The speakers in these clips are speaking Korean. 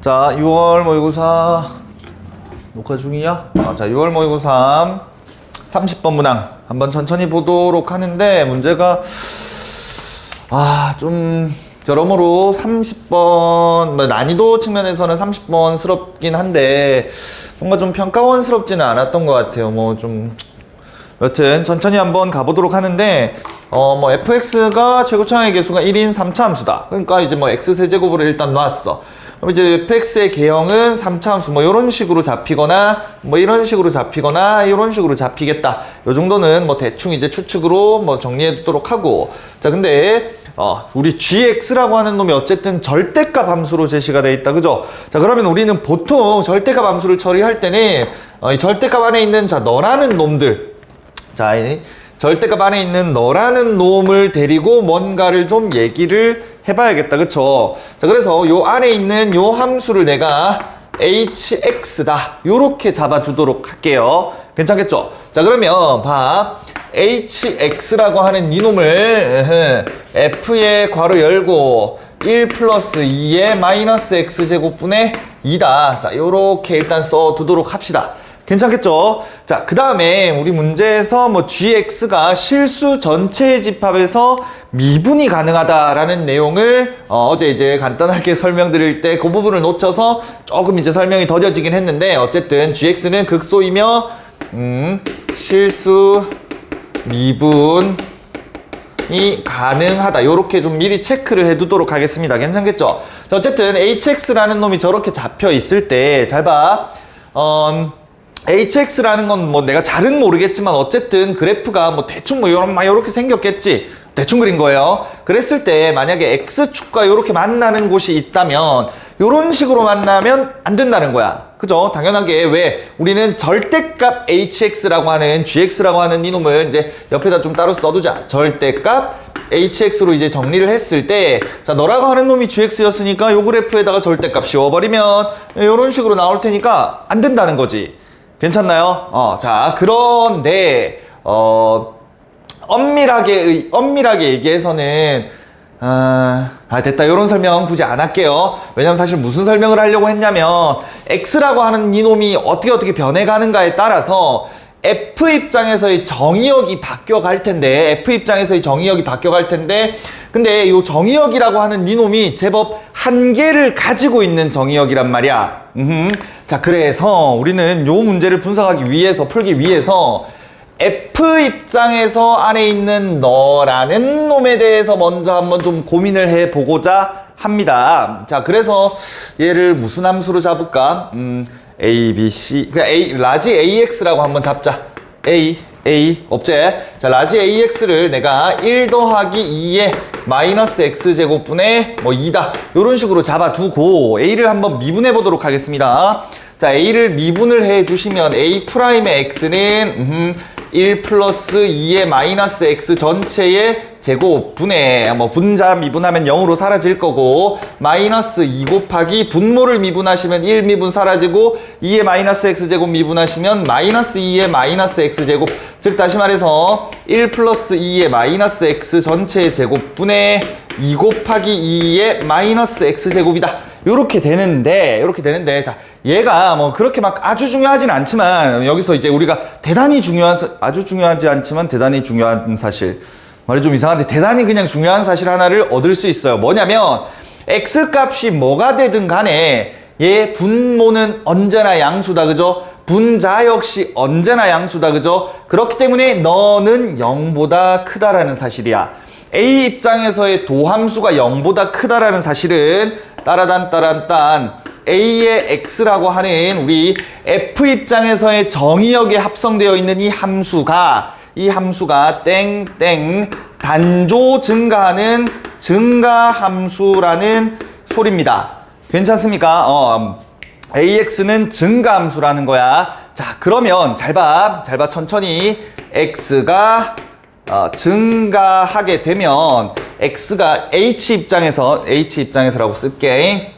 자, 6월 모의고사 녹화 중이야? 자, 6월 모의고사 30번 문항 한번 천천히 보도록 하는데, 문제가 좀 여러모로 30번 난이도 측면에서는 30번스럽긴 한데 뭔가 좀 평가원스럽지는 않았던 것 같아요. 여튼 천천히 한번 가보도록 하는데, fx가 최고차항의 개수가 1인 3차 함수다. 그러니까 이제 x세제곱으로 일단 놨어. 그럼 이제 fx의 개형은 3차 함수 이런 식으로 잡히거나 이런 식으로 잡히거나 이런 식으로 잡히겠다. 요 정도는 대충 이제 추측으로 정리해 두도록 하고, 자, 근데 우리 gx라고 하는 놈이 어쨌든 절대값 함수로 제시가 돼 있다, 그죠? 자, 그러면 우리는 보통 절대값 함수를 처리할 때는 이 절대값 안에 있는 너라는 놈들, 자, 절대값 안에 있는 너라는 놈을 데리고 뭔가를 좀 얘기를 해봐야겠다, 그쵸? 자, 그래서 요 안에 있는 요 함수를 내가 hx다 요렇게 잡아두도록 할게요. 괜찮겠죠? 자, 그러면 봐, hx라고 하는 이놈을 f의 괄호 열고 1 플러스 2의 마이너스 x제곱분의 2다. 자, 요렇게 일단 써두도록 합시다. 괜찮겠죠? 자, 그 다음에 우리 문제에서 gx가 실수 전체의 집합에서 미분이 가능하다라는 내용을 어제 이제 간단하게 설명드릴 때 그 부분을 놓쳐서 조금 이제 설명이 더뎌지긴 했는데, 어쨌든 gx는 극소이며 실수 미분이 가능하다. 요렇게 좀 미리 체크를 해두도록 하겠습니다. 괜찮겠죠? 자, 어쨌든 hx라는 놈이 저렇게 잡혀 있을 때 잘 봐. hx라는 건 내가 잘은 모르겠지만 어쨌든 그래프가 대충 요렇게 생겼겠지. 대충 그린 거예요. 그랬을 때 만약에 x축과 요렇게 만나는 곳이 있다면 요런 식으로 만나면 안 된다는 거야. 그죠? 당연하게 왜 우리는 절대값 hx라고 하는 gx라고 하는 이놈을 이제 옆에다 좀 따로 써두자. 절대값 hx로 이제 정리를 했을 때, 자, 너라고 하는 놈이 gx였으니까 요 그래프에다가 절대값 씌워버리면 요런 식으로 나올 테니까 안 된다는 거지. 괜찮나요? 자, 그런데 엄밀하게 얘기해서는 됐다. 요런 설명 굳이 안 할게요. 왜냐면 사실 무슨 설명을 하려고 했냐면, x라고 하는 이놈이 어떻게 변해가는가에 따라서 f 입장에서의 정의역이 바뀌어갈 텐데, 근데 이 정의역이라고 하는 이놈이 제법 한계를 가지고 있는 정의역이란 말이야. 자, 그래서 우리는 요 문제를 풀기 위해서 f 입장에서 안에 있는 너라는 놈에 대해서 먼저 한번 좀 고민을 해보고자 합니다. 자, 그래서 얘를 무슨 함수로 잡을까? a, b, c, 그냥 라지 ax라고 한번 잡자. a 자, 라지 ax를 내가 1 더하기 2의 마이너스 x제곱분의 2다. 요런 식으로 잡아두고 a를 한번 미분해 보도록 하겠습니다. 자, a를 미분을 해 주시면 a 프라임의 x는 1 플러스 2의 마이너스 x 전체의 제곱분의 분자 미분하면 0으로 사라질 거고, 마이너스 2 곱하기 분모를 미분하시면 1 미분 사라지고, 2의 마이너스 x제곱 미분하시면 마이너스 2의 마이너스 x제곱, 즉 다시 말해서 1 플러스 2의 마이너스 x 전체의 제곱분의 2 곱하기 2의 마이너스 x제곱이다. 요렇게 되는데, 자, 얘가 그렇게 막 아주 중요하진 않지만, 여기서 이제 우리가 아주 중요하지 않지만 대단히 중요한 사실, 말이 좀 이상한데 대단히 그냥 중요한 사실 하나를 얻을 수 있어요. 뭐냐면 x값이 뭐가 되든 간에 얘 분모는 언제나 양수다, 그죠? 분자 역시 언제나 양수다, 그죠? 그렇기 때문에 너는 0보다 크다라는 사실이야. a 입장에서의 도함수가 0보다 크다라는 사실은 따라단 a의 x라고 하는 우리 f 입장에서의 정의역에 합성되어 있는 이 함수가 땡땡 단조 증가하는 증가함수라는 소리입니다. 괜찮습니까? AX는 증가함수라는 거야. 자, 그러면 잘 봐. 천천히. X가 증가하게 되면 X가 H입장에서라고 쓸게.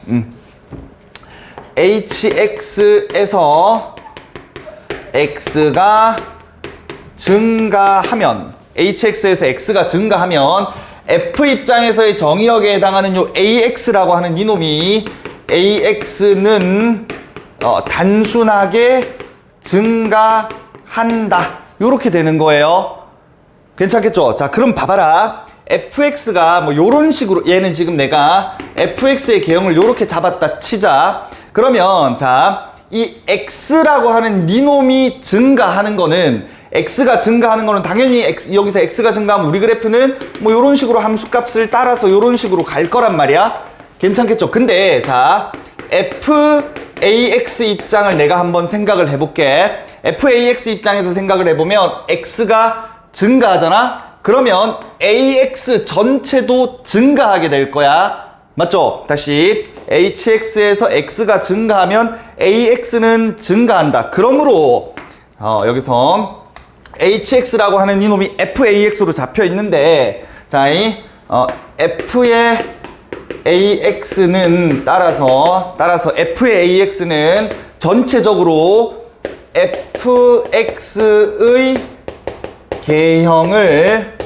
HX에서 X가 증가하면, HX에서 X가 증가하면 F 입장에서의 정의역에 해당하는 요 AX라고 하는 이놈이 AX는 단순하게 증가한다. 요렇게 되는 거예요. 괜찮겠죠? 자, 그럼 봐봐라. fx가 뭐 요런 식으로, 얘는 지금 내가 fx의 개형을 요렇게 잡았다 치자. 그러면 자, 이 x라고 하는 니놈이 증가하는 거는, x가 증가하는 거는 당연히 여기서 x가 증가하면 우리 그래프는 뭐 요런 식으로 함수값을 따라서 요런 식으로 갈 거란 말이야. 괜찮겠죠? 근데 자, fax 입장을 내가 한번 생각을 해볼게. fax 입장에서 생각을 해보면 x가 증가하잖아? 그러면 ax 전체도 증가하게 될 거야. 맞죠? 다시 hx에서 x가 증가하면 ax는 증가한다. 그러므로 여기서 hx라고 하는 이놈이 fax로 잡혀 있는데, 자, 이 f의 ax는 따라서 f의 ax는 전체적으로 fx의 개형을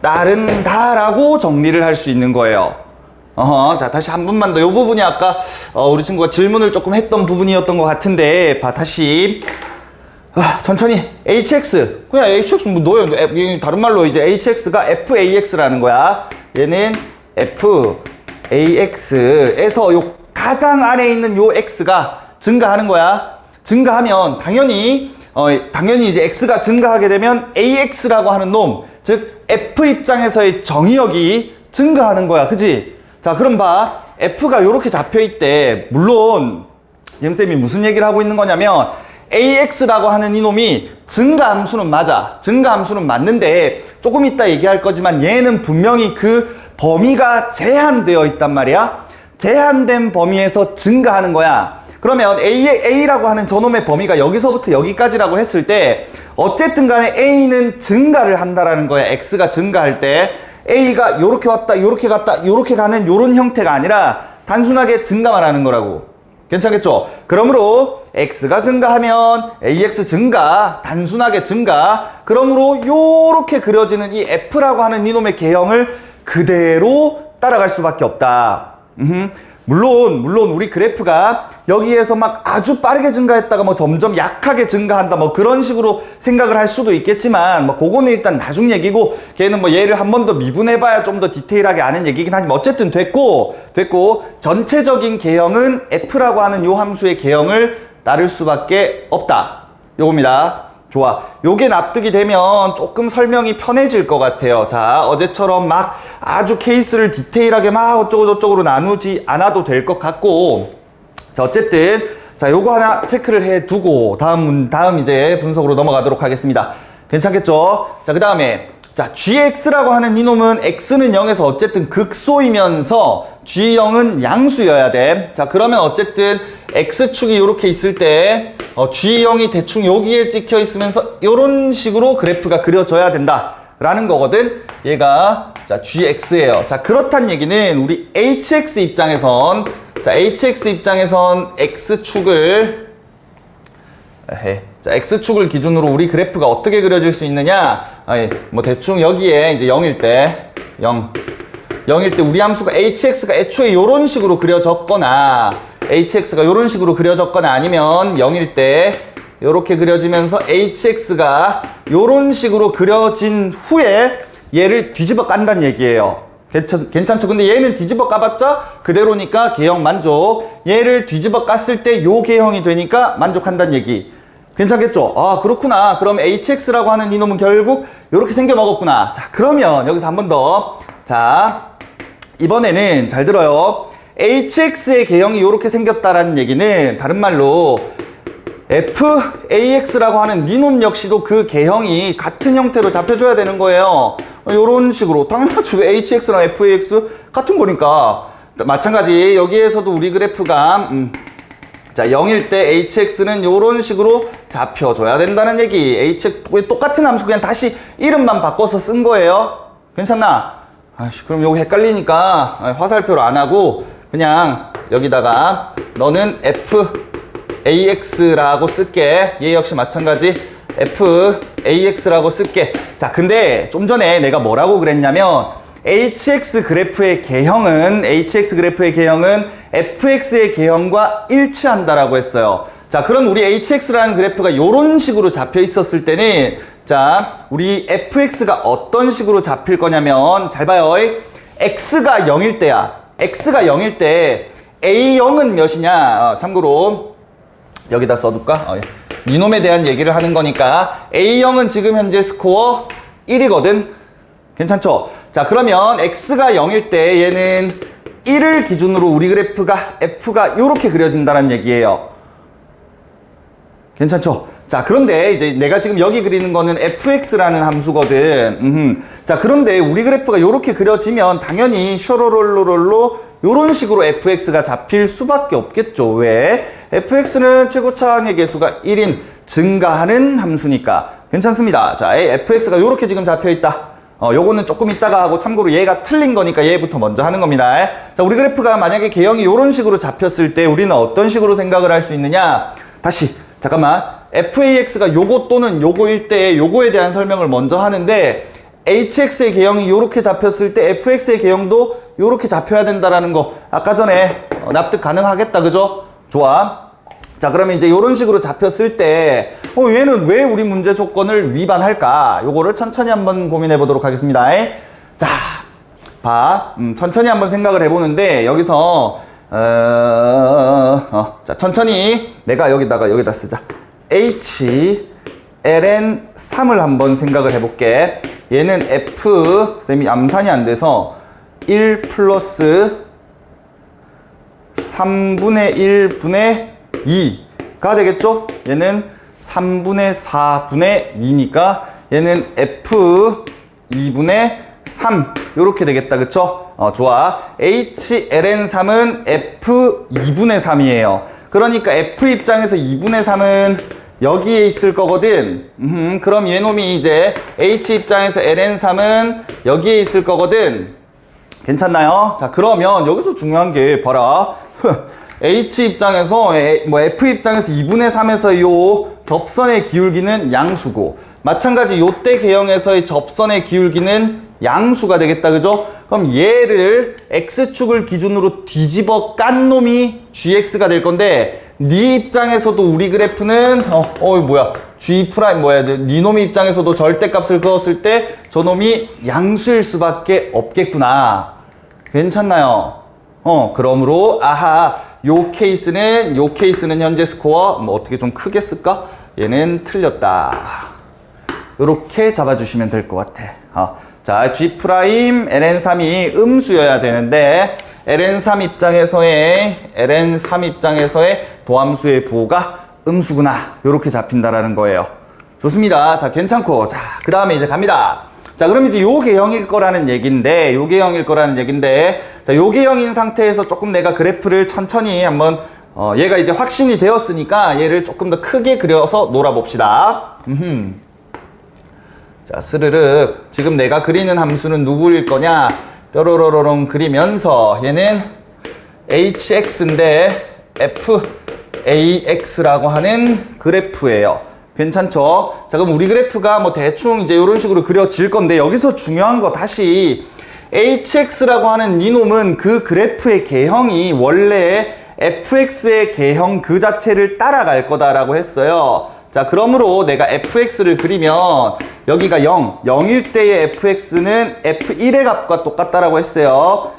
따른다라고 정리를 할 수 있는 거예요. 자, 다시 한 번만 더. 이 부분이 아까 우리 친구가 질문을 조금 했던 부분이었던 것 같은데, 다시 천천히. hx, 그냥 hx 뭐 넣어요. 다른 말로 이제 hx가 fax라는 거야. 얘는 fax에서 요 가장 안에 있는 요 x가 증가하는 거야. 증가하면 당연히 이제 x가 증가하게 되면 ax라고 하는 놈, 즉 f 입장에서의 정의역이 증가하는 거야. 그지? 자, 그럼 봐. f가 요렇게 잡혀 있대. 물론 쌤이 무슨 얘기를 하고 있는 거냐면, ax라고 하는 이놈이 증가함수는 맞아. 증가함수는 맞는데 조금 이따 얘기할 거지만 얘는 분명히 그 범위가 제한되어 있단 말이야. 제한된 범위에서 증가하는 거야. 그러면 A라고 하는 저놈의 범위가 여기서부터 여기까지라고 했을 때 어쨌든 간에 A는 증가를 한다라는 거야. X가 증가할 때 A가 요렇게 왔다, 요렇게 갔다, 요렇게 가는 요런 형태가 아니라 단순하게 증가만 하는 거라고. 괜찮겠죠? 그러므로 X가 증가하면 AX 증가, 단순하게 증가. 그러므로 요렇게 그려지는 이 F라고 하는 이놈의 개형을 그대로 따라갈 수밖에 없다. 물론 우리 그래프가 여기에서 막 아주 빠르게 증가했다가 뭐 점점 약하게 증가한다 뭐 그런 식으로 생각을 할 수도 있겠지만, 뭐 그거는 일단 나중 얘기고, 걔는 뭐 얘를 한 번 더 미분해봐야 좀 더 디테일하게 아는 얘기긴 하지만 어쨌든 됐고 전체적인 개형은 f라고 하는 요 함수의 개형을 따를 수밖에 없다. 요겁니다. 좋아. 요게 납득이 되면 조금 설명이 편해질 것 같아요. 자, 어제처럼 막 아주 케이스를 디테일하게 막 어쩌고저쩌고로 나누지 않아도 될 것 같고, 자, 어쨌든 자, 요거 하나 체크를 해 두고 다음 이제 분석으로 넘어가도록 하겠습니다. 괜찮겠죠? 자, 그 다음에 자, gx라고 하는 이놈은 x는 0에서 어쨌든 극소이면서 g0은 양수여야 돼. 자, 그러면 어쨌든 x축이 이렇게 있을 때 g0이 대충 여기에 찍혀 있으면서 이런 식으로 그래프가 그려져야 된다 라는 거거든. 얘가 자, gx예요. 자, 그렇단 얘기는 우리 hx 입장에선, 자, hx 입장에선 x축을 자, x축을 기준으로 우리 그래프가 어떻게 그려질 수 있느냐? 뭐 대충 여기에 이제 0일 때 우리 함수가 hx가 애초에 이런 식으로 그려졌거나, hx가 이런 식으로 그려졌거나, 아니면 0일 때 이렇게 그려지면서 hx가 이런 식으로 그려진 후에 얘를 뒤집어 깐다는 얘기예요. 괜찮죠? 근데 얘는 뒤집어 까봤자 그대로니까 개형 만족. 얘를 뒤집어 깠을 때 요 개형이 되니까 만족한다는 얘기. 괜찮겠죠? 아, 그렇구나. 그럼 hx라고 하는 이놈은 결국 이렇게 생겨 먹었구나. 자, 그러면 여기서 한 번 더. 자, 이번에는 잘 들어요. hx의 개형이 이렇게 생겼다라는 얘기는 다른 말로 fax라고 하는 니놈 역시도 그 개형이 같은 형태로 잡혀줘야 되는 거예요. 이런 식으로. 당연하죠. hx랑 fax 같은 거니까. 마찬가지 여기에서도 우리 그래프가 자, 0일 때 hx는 이런 식으로 잡혀줘야 된다는 얘기. 똑같은 함수 그냥 다시 이름만 바꿔서 쓴 거예요. 괜찮나? 아이씨, 그럼 요거 헷갈리니까 화살표로 안 하고 그냥 여기다가 너는 fax라고 쓸게. 얘 역시 마찬가지 fax라고 쓸게. 자, 근데 좀 전에 내가 뭐라고 그랬냐면 hx 그래프의 개형은 fx의 개형과 일치한다라고 했어요. 자, 그럼 우리 hx라는 그래프가 이런 식으로 잡혀 있었을 때는 자, 우리 fx가 어떤 식으로 잡힐 거냐면 잘 봐요. x가 0일 때야. x가 0일 때 a0은 몇이냐? 참고로 여기다 써둘까? 니놈에 대한 얘기를 하는 거니까 a0은 지금 현재 스코어 1이거든. 괜찮죠? 자, 그러면 x가 0일 때 얘는 1을 기준으로 우리 그래프가 f가 이렇게 그려진다는 얘기예요. 괜찮죠? 자, 그런데 이제 내가 지금 여기 그리는 거는 fx라는 함수거든. 자, 그런데 우리 그래프가 이렇게 그려지면 당연히 쇼로롤로롤로 이런 식으로 fx가 잡힐 수밖에 없겠죠. 왜? fx는 최고차항의 개수가 1인 증가하는 함수니까. 괜찮습니다. 자, fx가 이렇게 지금 잡혀 있다. 요거는 조금 이따가 하고 참고로 얘가 틀린 거니까 얘부터 먼저 하는 겁니다. 자, 우리 그래프가 만약에 개형이 이런 식으로 잡혔을 때 우리는 어떤 식으로 생각을 할 수 있느냐? 다시 잠깐만. fax가 요거 또는 요거일 때 요거에 대한 설명을 먼저 하는데 hx의 개형이 요렇게 잡혔을 때 fx의 개형도 요렇게 잡혀야 된다라는 거 아까 전에 납득 가능하겠다. 그죠? 좋아. 자, 그러면 이제 요런 식으로 잡혔을 때 얘는 왜 우리 문제 조건을 위반할까? 요거를 천천히 한번 고민해 보도록 하겠습니다. 자, 봐. 천천히 한번 생각을 해보는데 여기서 자, 천천히 내가 여기다 쓰자. ln3을 한번 생각을 해볼게. 얘는 f 쌤이 암산이 안 돼서 1 플러스 3분의 1분의 2가 되겠죠? 얘는 3분의 4분의 2니까 얘는 f 2분의 3 요렇게 되겠다. 그쵸? 좋아. hln3은 f 2분의 3이에요. 그러니까 f 입장에서 2분의 3은 여기에 있을 거거든. 그럼 얘놈이 이제 h 입장에서 ln3은 여기에 있을 거거든. 괜찮나요? 자, 그러면 여기서 중요한 게 봐라. h 입장에서 f 입장에서 2분의 3에서 요 접선의 기울기는 양수고 마찬가지 요때 개형에서의 접선의 기울기는 양수가 되겠다. 그죠? 그럼 얘를 x축을 기준으로 뒤집어 깐 놈이 gx가 될 건데 네 입장에서도 우리 그래프는 g 프라임 네 놈의 입장에서도 절대값을 그었을 때 저놈이 양수일 수밖에 없겠구나. 괜찮나요? 그러므로 요 케이스는 현재 스코어 어떻게 좀 크게 쓸까? 얘는 틀렸다. 이렇게 잡아주시면 될 것 같아. 자, g 프라임 ln3이 음수여야 되는데 ln3 입장에서의 도함수의 부호가 음수구나. 이렇게 잡힌다라는 거예요. 좋습니다. 자, 괜찮고. 자, 그 다음에 이제 갑니다. 자, 그럼 이제 요 개형일 거라는 얘기인데, 자, 요 개형인 상태에서 조금 내가 그래프를 천천히 한번, 얘가 이제 확신이 되었으니까 얘를 조금 더 크게 그려서 놀아봅시다. 자, 스르륵. 지금 내가 그리는 함수는 누구일 거냐? 뾰로로로롱 그리면서 얘는 hx인데 fax라고 하는 그래프예요. 괜찮죠? 자, 그럼 우리 그래프가 대충 이제 이런 식으로 그려질 건데 여기서 중요한 거 다시 hx라고 하는 이놈은 그 그래프의 개형이 원래 fx의 개형 그 자체를 따라갈 거다라고 했어요. 자, 그러므로 내가 fx를 그리면 여기가 0일 때의 fx는 f1의 값과 똑같다라고 했어요.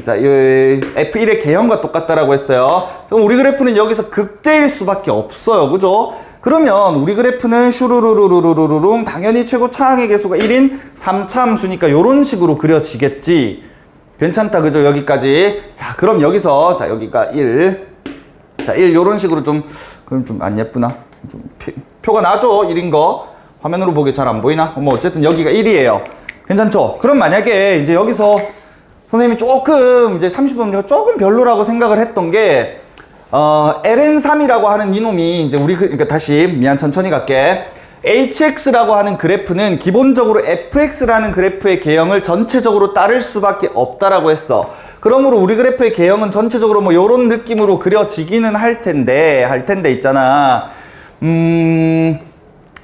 자, f1의 개형과 똑같다라고 했어요. 그럼 우리 그래프는 여기서 극대일 수밖에 없어요. 그죠? 그러면 우리 그래프는 슈루루루루루루룽 당연히 최고 차항의 개수가 1인 3차 함수니까 이런 식으로 그려지겠지. 괜찮다. 그죠? 여기까지. 자, 그럼 여기서 자, 여기가 1. 자, 1 요런 식으로 그럼 좀 안 예쁘나? 좀 표가 나죠? 1인 거. 화면으로 보기 잘 안 보이나? 어쨌든 여기가 1이에요. 괜찮죠? 그럼 만약에 이제 여기서 선생님이 조금 이제 30분 조금 별로라고 생각을 했던 게 ln3이라고 하는 이놈이 이제 그러니까 다시 천천히 갈게. hx라고 하는 그래프는 기본적으로 fx라는 그래프의 개형을 전체적으로 따를 수밖에 없다라고 했어. 그러므로 우리 그래프의 개형은 전체적으로 요런 느낌으로 그려지기는 할 텐데 있잖아.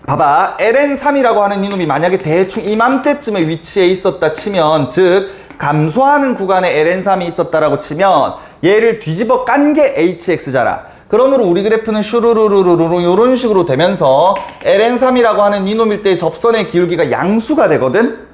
봐봐. ln3이라고 하는 이놈이 만약에 대충 이맘때쯤에 위치해 있었다 치면, 즉 감소하는 구간에 LN3이 있었다라고 치면 얘를 뒤집어 깐 게 HX잖아. 그러므로 우리 그래프는 슈루루루루루 이런 식으로 되면서 LN3이라고 하는 이놈일 때 접선의 기울기가 양수가 되거든.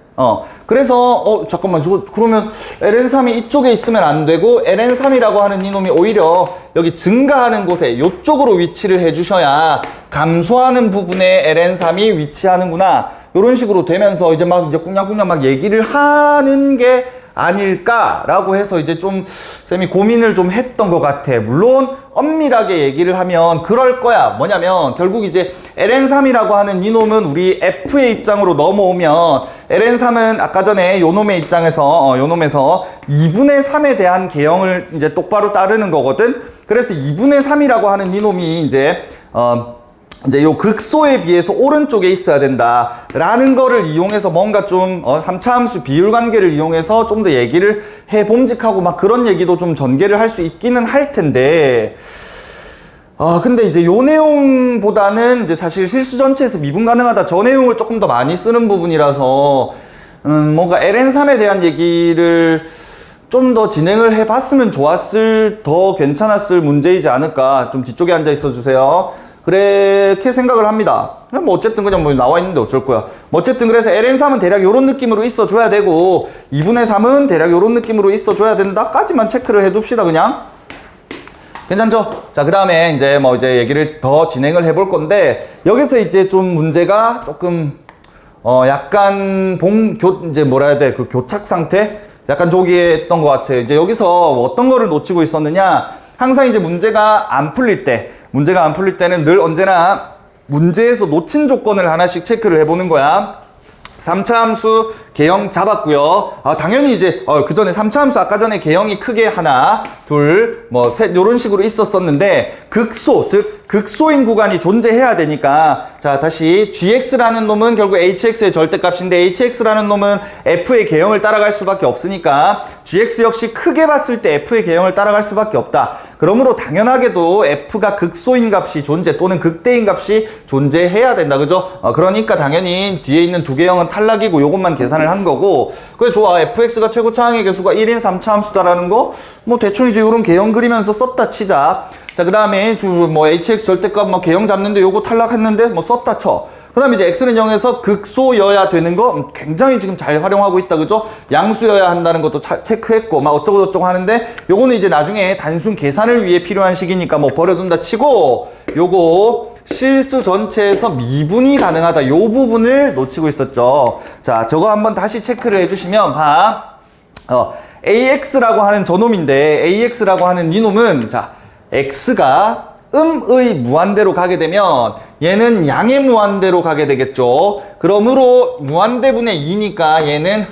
그래서 잠깐만, 그러면 LN3이 이쪽에 있으면 안 되고 LN3이라고 하는 이놈이 오히려 여기 증가하는 곳에 이쪽으로 위치를 해주셔야 감소하는 부분에 LN3이 위치하는구나, 이런 식으로 되면서 이제 꿍냥꿍냥 막 얘기를 하는 게 아닐까라고 해서 이제 좀 쌤이 고민을 좀 했던 것 같아. 물론 엄밀하게 얘기를 하면 그럴 거야. 뭐냐면 결국 이제 LN3이라고 하는 이놈은 우리 F의 입장으로 넘어오면 LN3은 아까 전에 요놈의 입장에서 요놈에서 2분의 3에 대한 개형을 이제 똑바로 따르는 거거든. 그래서 2분의 3이라고 하는 이놈이 이제 요 극소에 비해서 오른쪽에 있어야 된다라는 거를 이용해서 뭔가 좀 3차 함수 비율 관계를 이용해서 좀 더 얘기를 해 봄직하고 막 그런 얘기도 좀 전개를 할 수 있기는 할 텐데, 근데 이제 요 내용보다는 이제 사실 실수 전체에서 미분 가능하다 저 내용을 조금 더 많이 쓰는 부분이라서 뭔가 LN3에 대한 얘기를 좀 더 진행을 해봤으면 좋았을, 더 괜찮았을 문제이지 않을까. 좀 뒤쪽에 앉아 있어 주세요. 그렇게 생각을 합니다. 뭐 어쨌든 그냥 뭐 나와 있는데 어쩔 거야. 뭐 어쨌든 그래서 LN3은 대략 요런 느낌으로 있어 줘야 되고 2분의 3은 대략 요런 느낌으로 있어 줘야 된다까지만 체크를 해 둡시다. 그냥 괜찮죠? 자, 그 다음에 이제 뭐 이제 얘기를 더 진행을 해볼 건데, 여기서 이제 좀 문제가 조금 약간 이제 뭐라 해야 돼, 그 교착 상태? 약간 조기했던 것 같아요. 이제 여기서 어떤 거를 놓치고 있었느냐, 항상 이제 문제가 안 풀릴 때는 늘 언제나 문제에서 놓친 조건을 하나씩 체크를 해보는 거야. 3차 함수 개형 잡았고요. 당연히 이제 그 전에 3차 함수 아까 전에 개형이 크게 하나, 둘, 뭐 셋 요런 식으로 있었었는데, 극소, 즉 극소인 구간이 존재해야 되니까, 자 다시 gx라는 놈은 결국 hx의 절대값인데 hx라는 놈은 f의 개형을 따라갈 수밖에 없으니까 gx 역시 크게 봤을 때 f의 개형을 따라갈 수밖에 없다. 그러므로 당연하게도 f가 극소인 값이 또는 극대인 값이 존재해야 된다. 그죠? 그러니까 당연히 뒤에 있는 두 개형은 탈락이고 요것만 계산을 한 거고, 그래 좋아. fx가 최고 차항의 개수가 1인 3차 함수다라는 거 뭐 대충 이제 요런 개형 그리면서 썼다 치자. 자, 그 다음에 뭐 hx 절대값 뭐 개형 잡는데 요거 탈락했는데 뭐 썼다 쳐. 그 다음에 이제 x는 0에서 극소여야 되는 거 굉장히 지금 잘 활용하고 있다. 그죠? 양수여야 한다는 것도 체크했고 막 어쩌고 저쩌고 하는데, 요거는 이제 나중에 단순 계산을 위해 필요한 식이니까 뭐 버려둔다 치고, 요거 실수 전체에서 미분이 가능하다, 요 부분을 놓치고 있었죠. 자, 저거 한번 다시 체크를 해주시면 AX라고 하는 저놈인데, AX라고 하는 이놈은 자 X가 음의 무한대로 가게 되면 얘는 양의 무한대로 가게 되겠죠. 그러므로 무한대분의 2니까 얘는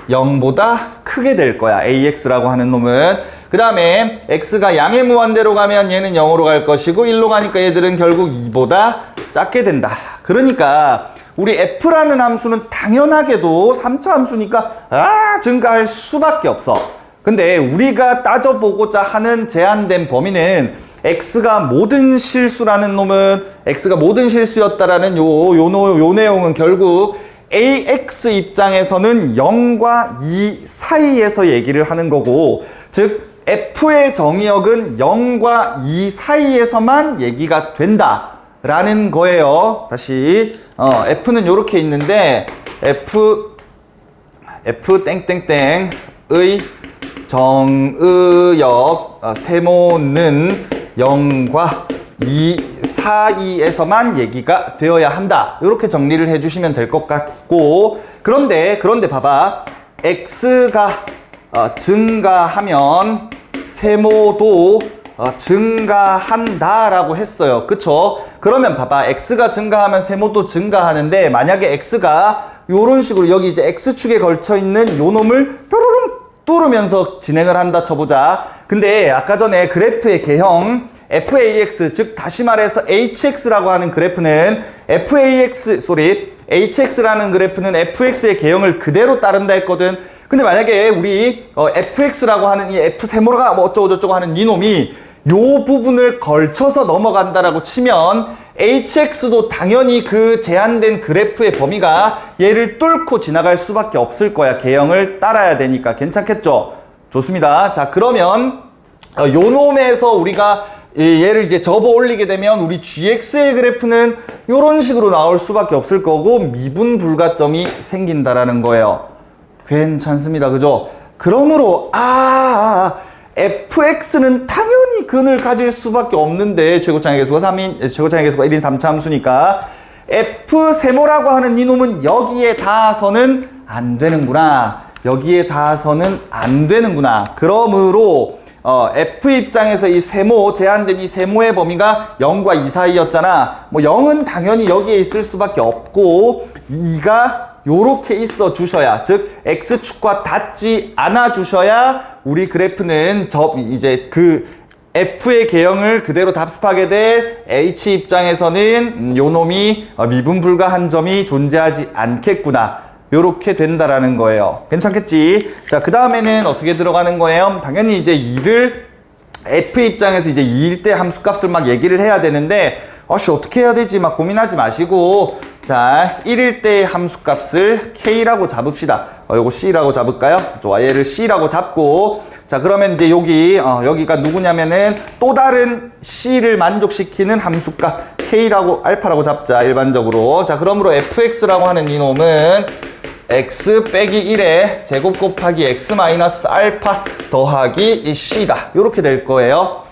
0보다 크게 될 거야, AX라고 하는 놈은. 그 다음에 X가 양의 무한대로 가면 얘는 0으로 갈 것이고 1로 가니까 얘들은 결국 2보다 작게 된다. 그러니까 우리 F라는 함수는 당연하게도 3차 함수니까 증가할 수밖에 없어. 근데 우리가 따져보고자 하는 제한된 범위는 X가 모든 실수라는 놈은, X가 모든 실수였다라는 요 내용은 결국 AX 입장에서는 0과 2 사이에서 얘기를 하는 거고, 즉 F의 정의역은 0과 2 사이에서만 얘기가 된다라는 거예요. 다시 F는 요렇게 있는데 F 땡땡땡의 정의역 세모는 0과 2 사이에서만 얘기가 되어야 한다. 이렇게 정리를 해주시면 될 것 같고, 그런데 봐봐. X가 증가하면 세모도 증가한다라고 했어요. 그쵸? 그러면 봐봐. X가 증가하면 세모도 증가하는데, 만약에 X가 요런 식으로 여기 이제 X축에 걸쳐 있는 요 놈을 뾰로롱 뚫으면서 진행을 한다 쳐보자. 근데 아까 전에 그래프의 개형 FAX, 즉 다시 말해서 HX라고 하는 그래프는 HX라는 그래프는 FX의 개형을 그대로 따른다 했거든. 근데 만약에 우리 FX라고 하는 이 F 세모가 뭐 어쩌고 저쩌고 하는 이놈이 요 부분을 걸쳐서 넘어간다라고 치면 hx도 당연히 그 제한된 그래프의 범위가 얘를 뚫고 지나갈 수밖에 없을 거야. 개형을 따라야 되니까. 괜찮겠죠? 좋습니다. 자, 그러면 요 놈에서 우리가 얘를 이제 접어 올리게 되면 우리 gx의 그래프는 이런 식으로 나올 수밖에 없을 거고 미분 불가점이 생긴다라는 거예요. 괜찮습니다. 그죠? 그러므로 fx는 당연히 근을 가질 수밖에 없는데 최고차의 계수가 3인, 최고차의 계수가 1인 3차 함수니까 f 세모라고 하는 이놈은 여기에 닿아서는 안 되는구나. 여기에 닿아서는 안 되는구나. 그러므로 f 입장에서 이 세모, 제한된 이 세모의 범위가 0과 2 사이였잖아. 뭐 0은 당연히 여기에 있을 수밖에 없고 2가 요렇게 있어 주셔야, 즉 x축과 닿지 않아 주셔야 우리 그래프는 이제 그 f의 개형을 그대로 답습하게 될 h 입장에서는 요 놈이 미분 불가한 점이 존재하지 않겠구나. 요렇게 된다라는 거예요. 괜찮겠지? 자, 그 다음에는 어떻게 들어가는 거예요? 당연히 이제 2를 f 입장에서 이제 2일 때 함수값을 막 얘기를 해야 되는데 어떻게 해야 되지? 막 고민하지 마시고, 자, 1일 때의 함수값을 k라고 잡읍시다. 요거 c라고 잡을까요? 좋아, 얘를 c라고 잡고, 자, 그러면 이제 여기가 누구냐면은 또 다른 c를 만족시키는 함수값 k라고, 알파라고 잡자, 일반적으로. 자, 그러므로 fx라고 하는 이놈은 x 빼기 1에 제곱 곱하기 x 마이너스 알파 더하기 c다. 요렇게 될 거예요.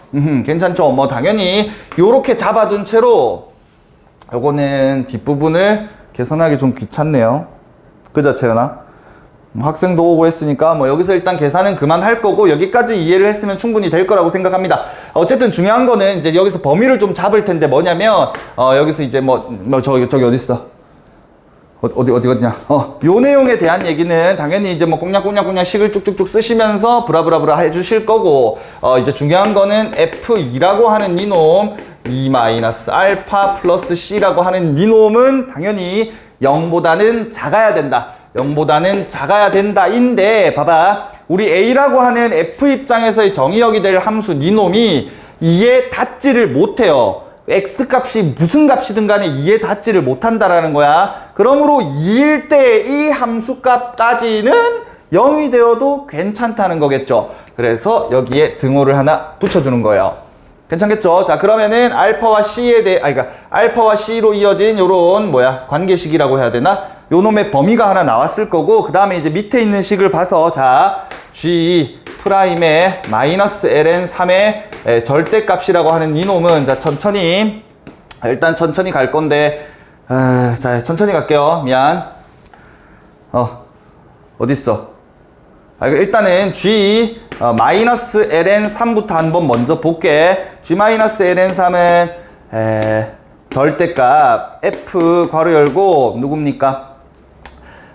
괜찮죠? 뭐 당연히 요렇게 잡아둔 채로 요거는 뒷부분을 계산하기 좀 귀찮네요. 그죠, 채연아? 학생도 오고 했으니까 뭐 여기서 일단 계산은 그만할 거고 여기까지 이해를 했으면 충분히 될 거라고 생각합니다. 어쨌든 중요한 거는 이제 여기서 범위를 좀 잡을 텐데 뭐냐면 여기서 이제 저기 어딨어? 어디냐? 요 내용에 대한 얘기는 당연히 이제 뭐 꽁냥꽁냥꽁냥 식을 쭉쭉쭉 쓰시면서 브라브라브라 해주실 거고, 이제 중요한 거는 f2라고 하는 이놈, 2 마이너스 알파 플러스 c라고 하는 이놈은 당연히 0보다는 작아야 된다. 0보다는 작아야 된다인데, 봐봐. 우리 a라고 하는 f 입장에서의 정의역이 될 함수 이놈이 2에 닿지를 못해요. x값이 무슨 값이든 간에 2에 닿지를 못한다라는 거야. 그러므로 2일 때 이 함수값까지는 0이 되어도 괜찮다는 거겠죠. 그래서 여기에 등호를 하나 붙여주는 거예요. 괜찮겠죠? 자, 그러면은 알파와 C로 이어진 요런 관계식이라고 해야 되나? 요 놈의 범위가 하나 나왔을 거고, 그 다음에 이제 밑에 있는 식을 봐서, 자, G 프라임의 마이너스 ln3의 절대값이라고 하는 이놈은, 자, 일단 천천히 갈 건데, 자, 천천히 갈게요. 미안. 어딨어? 일단은 G 마이너스 ln3부터 한번 먼저 볼게. G 마이너스 ln3은 절대값 f 괄호 열고 누굽니까?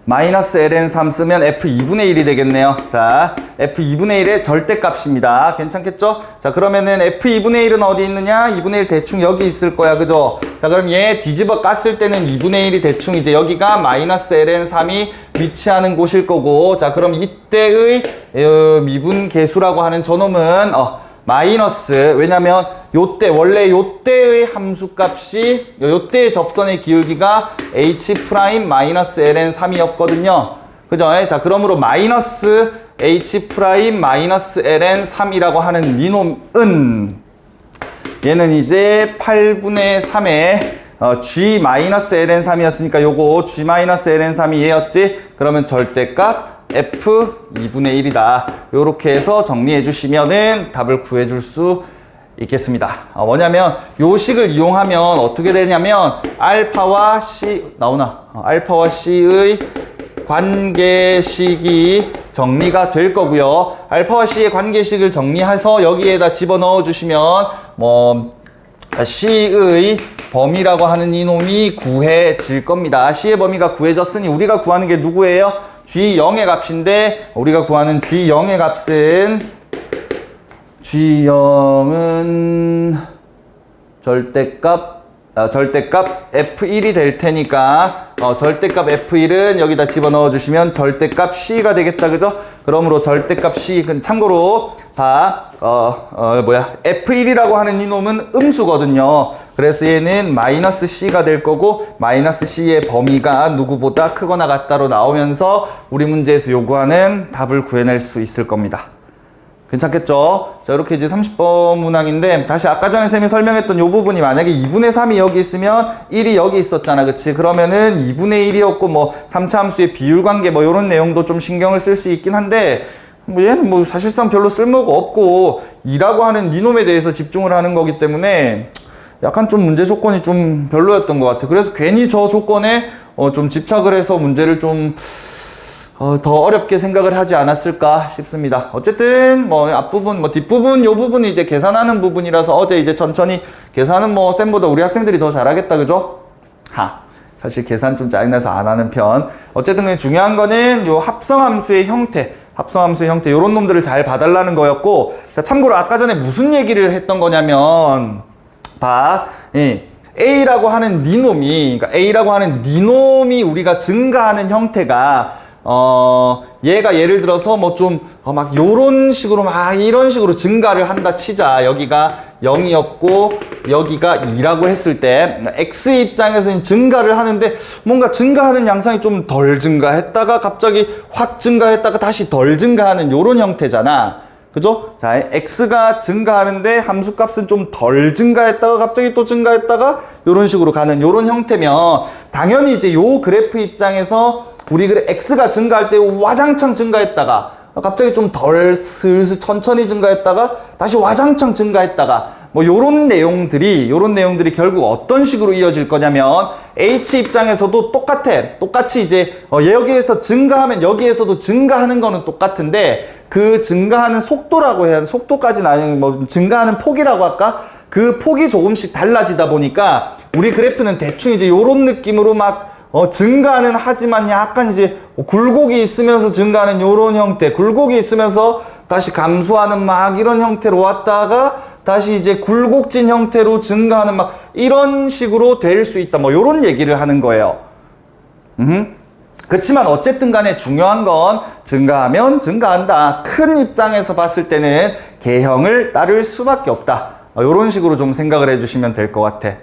마이너스 ln3 쓰면 f2분의 1이 되겠네요. 자, f2분의 1의 절대값입니다. 괜찮겠죠? 자, 그러면은 f2분의 1은 어디 있느냐? 2분의 1 대충 여기 있을 거야. 그죠? 자, 그럼 얘 뒤집어 깠을 때는 2분의 1이 대충 이제 여기가 마이너스 ln3이 위치하는 곳일 거고, 자, 그럼 이때의 미분 계수라고 하는 저놈은 마이너스, 왜냐면 원래 요때의 함수값이 요때의 접선의 기울기가 h 프라임 마이너스 ln3이었거든요. 그죠? 자, 그러므로 마이너스 h 프라임 마이너스 ln3이라고 하는 이놈은 얘는 이제 8분의 3의 g 마이너스 ln3이었으니까 요거 g 마이너스 ln3이 얘였지? 그러면 절대값 f 2분의 1이다. 요렇게 해서 정리해 주시면은 답을 구해 줄 수 있겠습니다. 뭐냐면 요 식을 이용하면 어떻게 되냐면 알파와 c 알파와 c의 관계식이 정리가 될 거고요. 알파와 c의 관계식을 정리해서 여기에다 집어넣어 주시면 c의 범위라고 하는 이놈이 구해질 겁니다. c의 범위가 구해졌으니 우리가 구하는 게 누구예요? G0의 값인데, 우리가 구하는 G0의 값은 절대값 F1이 될 테니까 절대값 F1은 여기다 집어넣어 주시면 절대값 C가 되겠다. 그죠? 그러므로 절대값 C, 참고로 F1이라고 하는 이놈은 음수거든요. 그래서 얘는 마이너스 C가 될 거고, 마이너스 C의 범위가 누구보다 크거나 같다로 나오면서 우리 문제에서 요구하는 답을 구해낼 수 있을 겁니다. 괜찮겠죠? 자, 이렇게 이제 30번 문항인데, 다시 아까 전에 쌤이 설명했던 요 부분이 만약에 2분의 3이 여기 있으면 1이 여기 있었잖아. 그치? 그러면은 2분의 1이었고, 뭐, 3차 함수의 비율 관계, 뭐, 요런 내용도 좀 신경을 쓸 수 있긴 한데, 뭐, 얘는 뭐, 사실상 별로 쓸모가 없고, 2라고 하는 니놈에 대해서 집중을 하는 거기 때문에, 약간 좀 문제 조건이 좀 별로였던 것 같아. 그래서 괜히 저 조건에, 좀 집착을 해서 문제를 좀, 더 어렵게 생각을 하지 않았을까 싶습니다. 어쨌든 뭐 앞부분, 뭐 뒷부분, 요 부분이 이제 계산하는 부분이라서 어제 이제 천천히 계산은 뭐 쌤보다 우리 학생들이 더 잘하겠다. 그죠? 사실 계산 좀 짜증나서 안 하는 편. 어쨌든 중요한 거는 요 합성함수의 형태, 요런 놈들을 잘 봐달라는 거였고, 자, 참고로 아까 전에 무슨 얘기를 했던 거냐면, A라고 하는 니놈이 우리가 증가하는 형태가 얘가 예를 들어서 뭐 좀 막 요런 식으로 이런 식으로 증가를 한다 치자. 여기가 0이었고 여기가 2라고 했을 때 X 입장에서는 증가를 하는데 뭔가 증가하는 양상이 좀 덜 증가했다가 갑자기 확 증가했다가 다시 덜 증가하는 요런 형태잖아. 그죠? 자, X가 증가하는데 함수값은 좀 덜 증가했다가 갑자기 또 증가했다가 요런 식으로 가는 요런 형태면 당연히 이제 요 그래프 입장에서 우리 X가 증가할 때 와장창 증가했다가 갑자기 좀 덜 슬슬 천천히 증가했다가 다시 와장창 증가했다가 뭐 요런 내용들이 결국 어떤 식으로 이어질 거냐면 H 입장에서도 똑같이 이제 여기에서 증가하면 여기에서도 증가하는 거는 똑같은데 그 증가하는 속도라고 해야 하는 속도까지는 아니고 뭐 증가하는 폭이라고 할까? 그 폭이 조금씩 달라지다 보니까 우리 그래프는 대충 이제 요런 느낌으로 막 증가는 하지만 약간 이제 굴곡이 있으면서 증가하는 요런 형태, 굴곡이 있으면서 다시 감소하는 막 이런 형태로 왔다가 다시 이제 굴곡진 형태로 증가하는 막 이런 식으로 될 수 있다. 뭐 요런 얘기를 하는 거예요. 그렇지만 어쨌든 간에 중요한 건 증가하면 증가한다. 큰 입장에서 봤을 때는 개형을 따를 수밖에 없다. 요런 식으로 좀 생각을 해주시면 될 것 같아.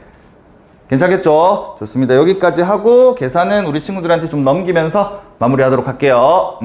괜찮겠죠? 좋습니다. 여기까지 하고 계산은 우리 친구들한테 좀 넘기면서 마무리하도록 할게요.